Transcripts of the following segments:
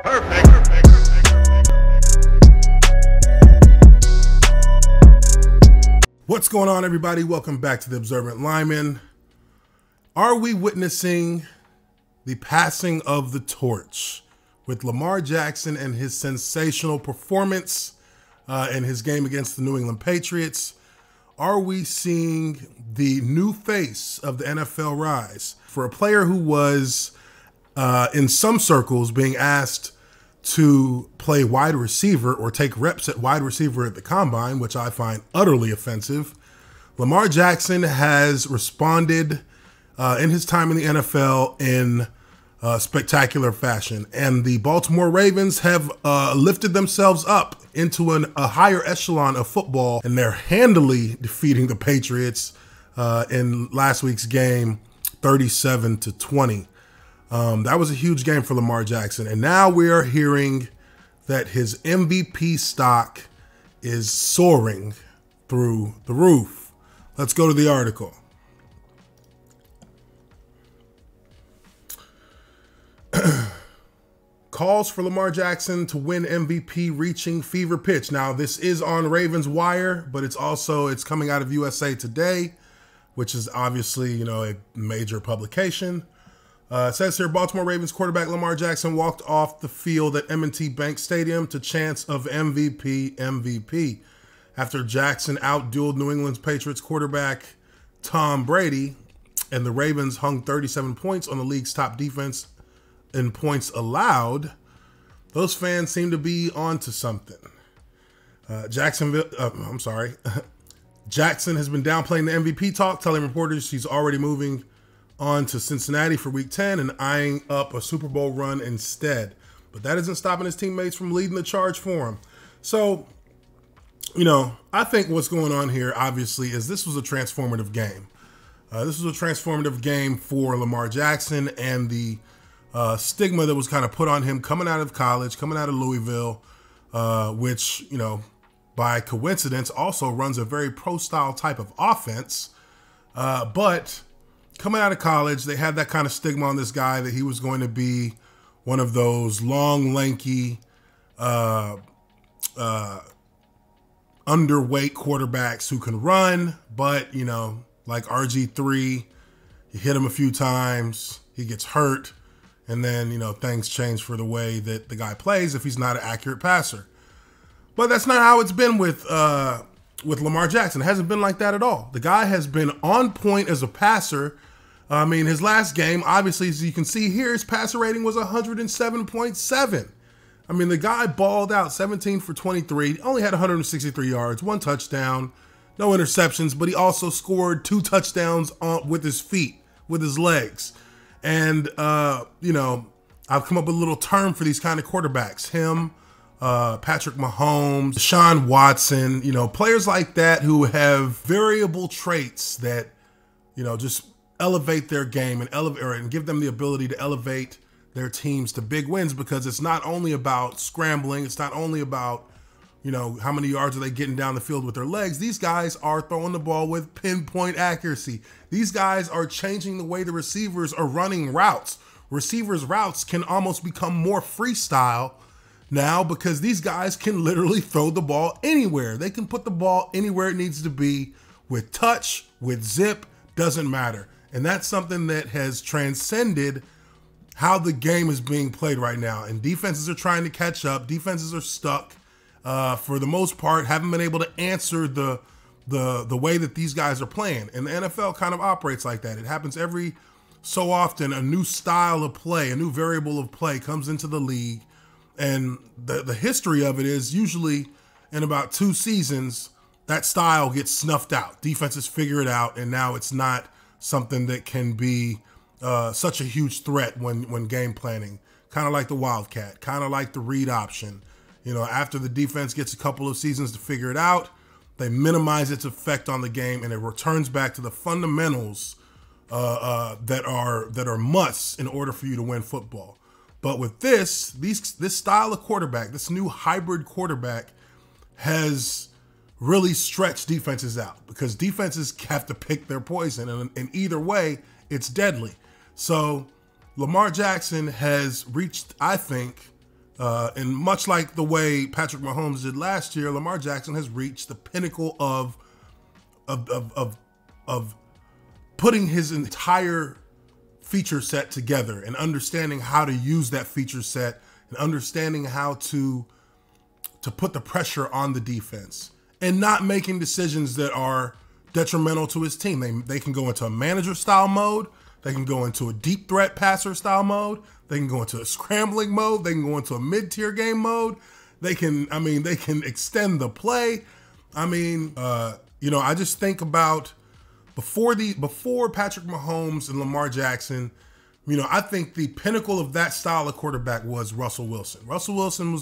Perfect. What's going on, everybody? Welcome back to the Observant Lineman. Are we witnessing the passing of the torch with Lamar Jackson and his sensational performance in his game against the New England Patriots? Are we seeing the new face of the NFL rise for a player who was, in some circles, being asked to play wide receiver or take reps at wide receiver at the combine, which I find utterly offensive? Lamar Jackson has responded in his time in the NFL in spectacular fashion, and the Baltimore Ravens have lifted themselves up into a higher echelon of football, and they're handily defeating the Patriots in last week's game, 37-20. That was a huge game for Lamar Jackson, and now we are hearing that his MVP stock is soaring through the roof. Let's go to the article. Calls for Lamar Jackson to win MVP reaching fever pitch. Now, this is on Ravens Wire, but it's coming out of USA Today, which is obviously, a major publication. It says here, Baltimore Ravens quarterback Lamar Jackson walked off the field at M&T Bank Stadium to chants of MVP, MVP, after Jackson out-dueled New England Patriots quarterback Tom Brady, and the Ravens hung 37 points on the league's top defense in points allowed. Those fans seem to be onto something. Jackson has been downplaying the MVP talk, telling reporters he's already moving on to Cincinnati for week 10 and eyeing up a Super Bowl run instead. But that isn't stopping his teammates from leading the charge for him. So, I think what's going on here, obviously, is this was a transformative game. This was a transformative game for Lamar Jackson, and the stigma that was kind of put on him coming out of college, coming out of Louisville, which, by coincidence also runs a very pro-style type of offense. But coming out of college, they had that kind of stigma on this guy that he was going to be one of those long, lanky, underweight quarterbacks who can run, but, like RG3, you hit him a few times, he gets hurt, and then, things change for the way that the guy plays if he's not an accurate passer. But that's not how it's been with Lamar Jackson. It hasn't been like that at all. The guy has been on point as a passer. I mean, his last game, obviously, as you can see here, his passer rating was 107.7. I mean, the guy balled out 17 for 23, only had 163 yards, 1 touchdown, no interceptions, but he also scored 2 touchdowns with his feet, with his legs. And, I've come up with a little term for these kind of quarterbacks. Him, Patrick Mahomes, Deshaun Watson, players like that who have variable traits that, just elevate their game and give them the ability to elevate their teams to big wins, because it's not only about scrambling. It's not only about, how many yards are they getting down the field with their legs. These guys are throwing the ball with pinpoint accuracy. These guys are changing the way the receivers are running routes. Receivers' routes can almost become more freestyle now because these guys can literally throw the ball anywhere. They can put the ball anywhere it needs to be with touch, with zip, doesn't matter. And that's something that has transcended how the game is being played right now. And defenses are trying to catch up. Defenses are stuck for the most part, haven't been able to answer the way that these guys are playing. And the NFL kind of operates like that. It happens every so often. A new style of play, a new variable of play comes into the league. And the history of it is usually in about 2 seasons, that style gets snuffed out. Defenses figure it out, and now it's not something that can be such a huge threat when game planning. Kind of like the Wildcat, kind of like the read option. After the defense gets a couple of seasons to figure it out, they minimize its effect on the game, and it returns back to the fundamentals that are musts in order for you to win football. But with this style of quarterback, this new hybrid quarterback has really stretched defenses out, because defenses have to pick their poison. And either way, it's deadly. So Lamar Jackson has reached, I think, and much like the way Patrick Mahomes did last year, Lamar Jackson has reached the pinnacle of putting his entire feature set together and understanding how to use that feature set and understanding how to put the pressure on the defense and not making decisions that are detrimental to his team. They can go into a manager style mode. They can go into a deep threat passer style mode. They can go into a scrambling mode. They can go into a mid-tier game mode. They can extend the play. I just think about before Patrick Mahomes and Lamar Jackson, I think the pinnacle of that style of quarterback was Russell Wilson. Russell Wilson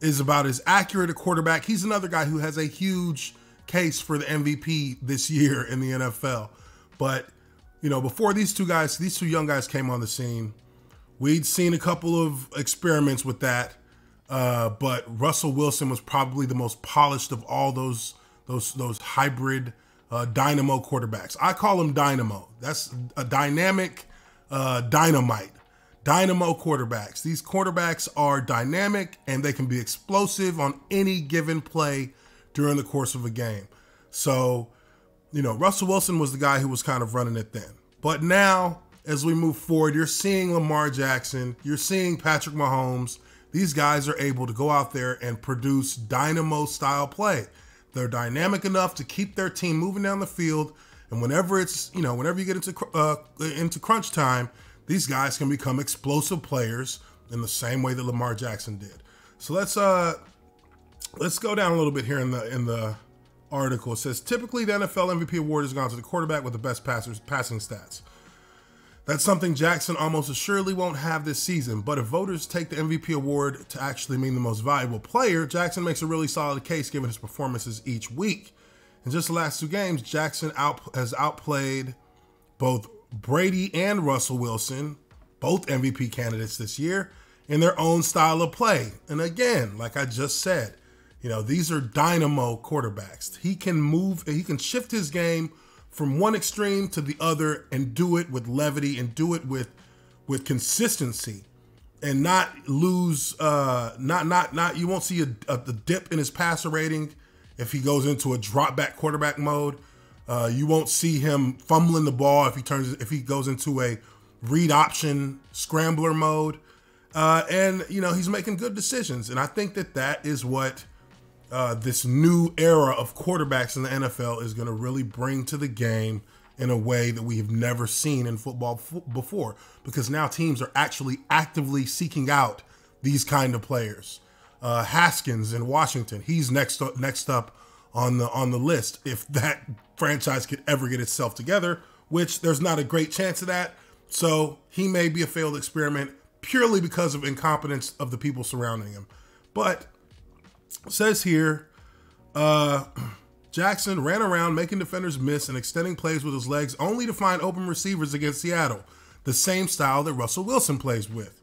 is about as accurate a quarterback. He's another guy who has a huge case for the MVP this year in the NFL. But, before these two young guys came on the scene, we'd seen a couple of experiments with that. But Russell Wilson was probably the most polished of all those hybrid dynamo quarterbacks. I call him dynamo. That's a dynamic dynamite. Dynamo quarterbacks. These quarterbacks are dynamic and they can be explosive on any given play during the course of a game. So, Russell Wilson was the guy who was kind of running it then. But now, as we move forward, you're seeing Lamar Jackson, you're seeing Patrick Mahomes. These guys are able to go out there and produce dynamo style play. They're dynamic enough to keep their team moving down the field. And whenever you get into crunch time, these guys can become explosive players in the same way that Lamar Jackson did. So let's go down a little bit here in the article. It says typically the NFL MVP award has gone to the quarterback with the best passing stats. That's something Jackson almost assuredly won't have this season, but if voters take the MVP award to actually mean the most valuable player, Jackson makes a really solid case given his performances each week. In just the last two games, Jackson has outplayed both Brady and Russell Wilson, both MVP candidates this year, in their own style of play. And again, like I just said, these are dynamo quarterbacks. He can shift his game from one extreme to the other and do it with levity and do it with consistency and not lose, you won't see a dip in his passer rating if he goes into a drop back quarterback mode. You won't see him fumbling the ball if he goes into a read option scrambler mode. And he's making good decisions. And I think that is what this new era of quarterbacks in the NFL is going to really bring to the game in a way that we have never seen in football before, because now teams are actually actively seeking out these kind of players. Haskins in Washington, he's next up on the list if that franchise could ever get itself together, which there's not a great chance of that. So he may be a failed experiment purely because of incompetence of the people surrounding him. But it says here, Jackson ran around making defenders miss and extending plays with his legs only to find open receivers against Seattle, the same style that Russell Wilson plays with.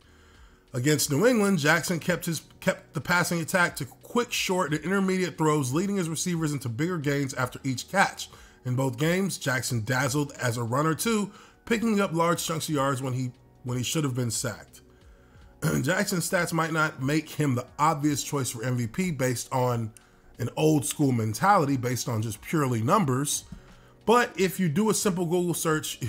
Against New England, Jackson kept the passing attack to quick, short, and intermediate throws, leading his receivers into bigger gains after each catch. In both games, Jackson dazzled as a runner too, picking up large chunks of yards when he should have been sacked. Jackson's stats might not make him the obvious choice for MVP based on an old school mentality, based on just purely numbers. But if you do a simple Google search,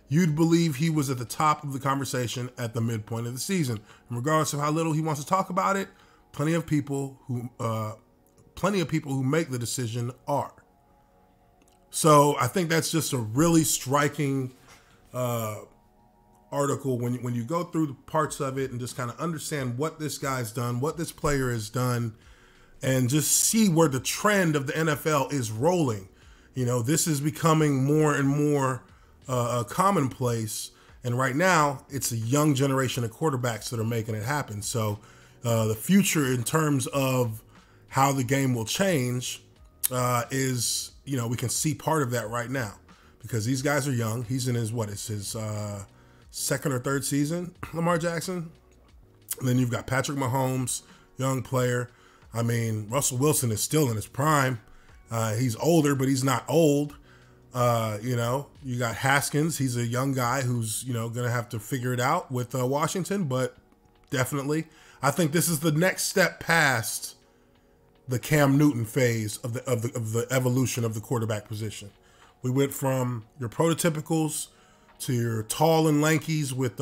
you'd believe he was at the top of the conversation at the midpoint of the season. And regardless of how little he wants to talk about it, plenty of people who make the decision are. So I think that's just a really striking article when you go through the parts of it and just kind of understand what this guy's done, what this player has done, and just see where the trend of the NFL is rolling. This is becoming more and more commonplace. And right now, it's a young generation of quarterbacks that are making it happen. So the future in terms of how the game will change is, we can see part of that right now because these guys are young. He's in his second or third season, Lamar Jackson. And then you've got Patrick Mahomes, young player. Russell Wilson is still in his prime. He's older, but he's not old. You know, you got Haskins. He's a young guy who's, you know, going to have to figure it out with Washington, but definitely, I think this is the next step past the Cam Newton phase of the evolution of the quarterback position. We went from your prototypicals to your tall and lankies with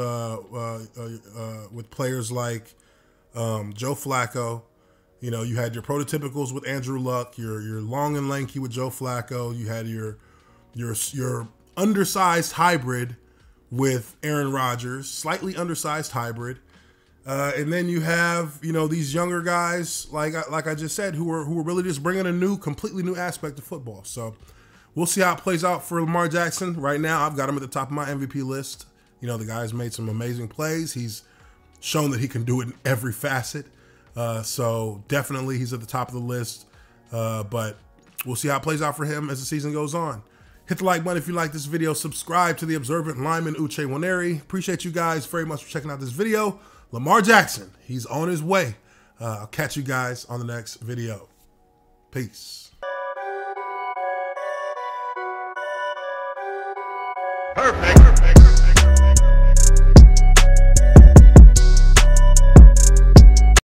players like Joe Flacco. You know, you had your prototypicals with Andrew Luck. Your long and lanky with Joe Flacco. You had your undersized hybrid with Aaron Rodgers, slightly undersized hybrid. And then you have, you know, these younger guys, like I just said, who are really just bringing a completely new aspect of football. So we'll see how it plays out for Lamar Jackson. Right now, I've got him at the top of my MVP list. You know, the guy's made some amazing plays. He's shown that he can do it in every facet. So definitely he's at the top of the list. But we'll see how it plays out for him as the season goes on. Hit the like button if you like this video. Subscribe to the Observant Lineman Uche Nwaneri. Appreciate you guys very much for checking out this video. Lamar Jackson, he's on his way. I'll catch you guys on the next video. Peace. Perfect.